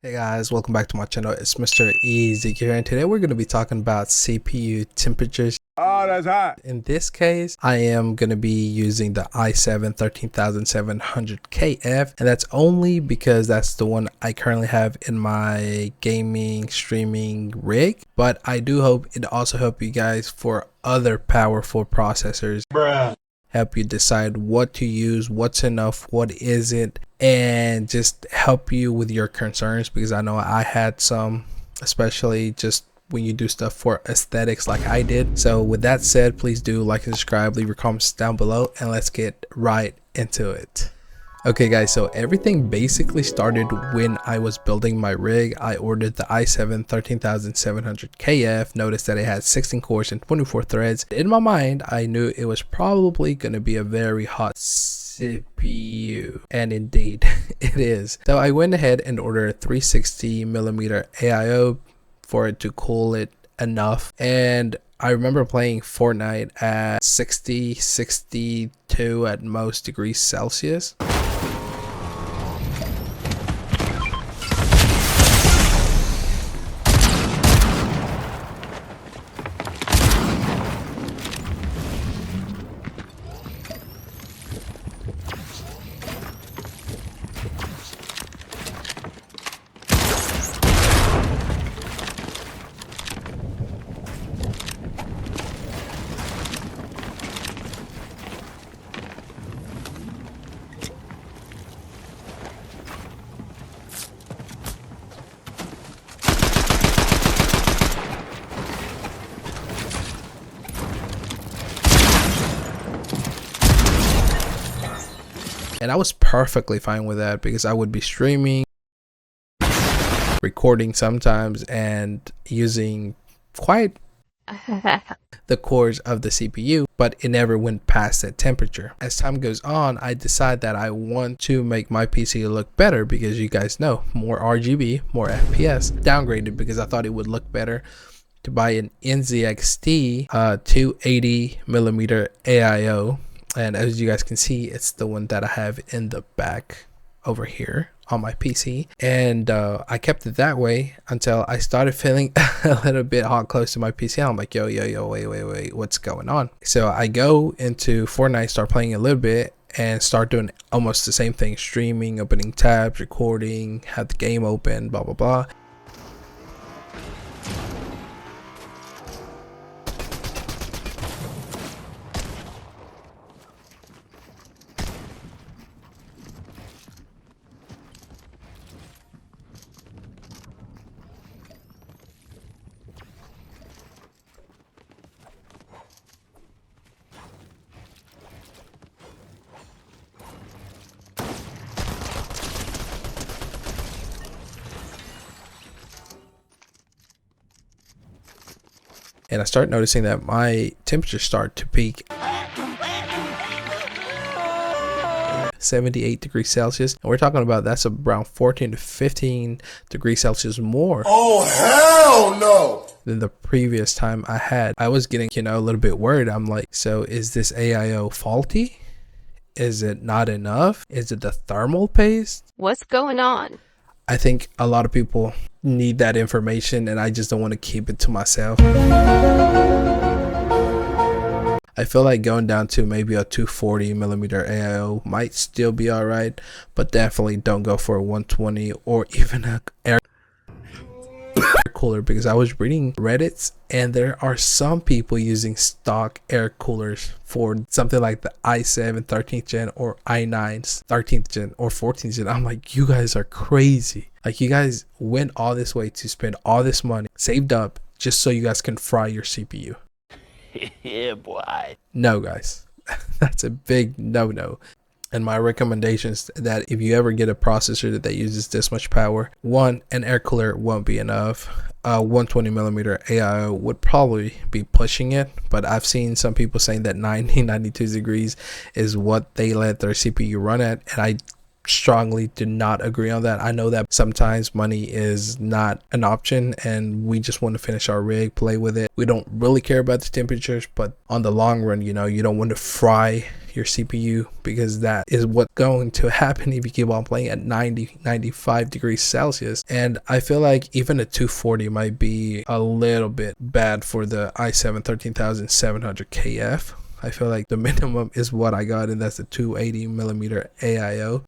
Hey guys, welcome back to my channel. It's Mr. Easy here, and today we're going to be talking about CPU temperatures. Oh, that's hot. In this case, I am going to be using the i7 13700KF, and that's only because that's the one I currently have in my gaming streaming rig. But I do hope it also help you guys for other powerful processors. Bruh. Help you decide what to use, what's enough, what isn't, and just help you with your concerns, because I know I had some, especially just when you do stuff for aesthetics like I did. So with that said, please do like and subscribe, leave your comments down below, and let's get right into it. Okay guys, so everything basically started when I was building my rig. I ordered the i7 13700KF. Noticed that it had 16 cores and 24 threads. In my mind, I knew it was probably going to be a very hot CPU, and indeed it is. So I went ahead and ordered a 360mm AIO for it to cool it enough, and I remember playing Fortnite at 62 at most degrees Celsius. And I was perfectly fine with that because I would be streaming, recording sometimes, and using quite the cores of the CPU, but it never went past that temperature. As time goes on, I decide that I want to make my PC look better because you guys know, more RGB, more FPS. Downgraded because I thought it would look better to buy an NZXT 280mm AIO. And as you guys can see, it's the one that I have in the back over here on my PC. And I kept it that way until I started feeling a little bit hot close to my PC. I'm like, yo, wait, what's going on? So I go into Fortnite, start playing a little bit, and start doing almost the same thing: streaming, opening tabs, recording, have the game open, blah, blah, blah. And I start noticing that my temperatures start to peak 78 degrees Celsius. And we're talking about that's around 14 to 15 degrees Celsius more. Oh, hell no! Than the previous time I had. I was getting, a little bit worried. I'm like, so is this AIO faulty? Is it not enough? Is it the thermal paste? What's going on? I think a lot of people need that information, and I just don't want to keep it to myself. I feel like going down to maybe a 240mm AIO might still be alright, but definitely don't go for a 120 or even a air cooler, because I was reading Reddits and there are some people using stock air coolers for something like the i7 13th gen or i9's 13th gen or 14th gen. I'm like, you guys are crazy. Like, you guys went all this way to spend all this money saved up just so you guys can fry your CPU. Yeah, boy. No, guys. That's a big no. And my recommendations that if you ever get a processor that uses this much power, one, an air cooler won't be enough. 120mm AIO would probably be pushing it, but I've seen some people saying that 92 degrees is what they let their CPU run at, and I strongly do not agree on that. I know that sometimes money is not an option and we just want to finish our rig, play with it. We don't really care about the temperatures, but on the long run, you know, you don't want to fry your CPU, because that is what's going to happen if you keep on playing at 95 degrees Celsius. And I feel like even a 240 might be a little bit bad for the i7 13700KF. I feel like the minimum is what I got, and that's the 280mm AIO.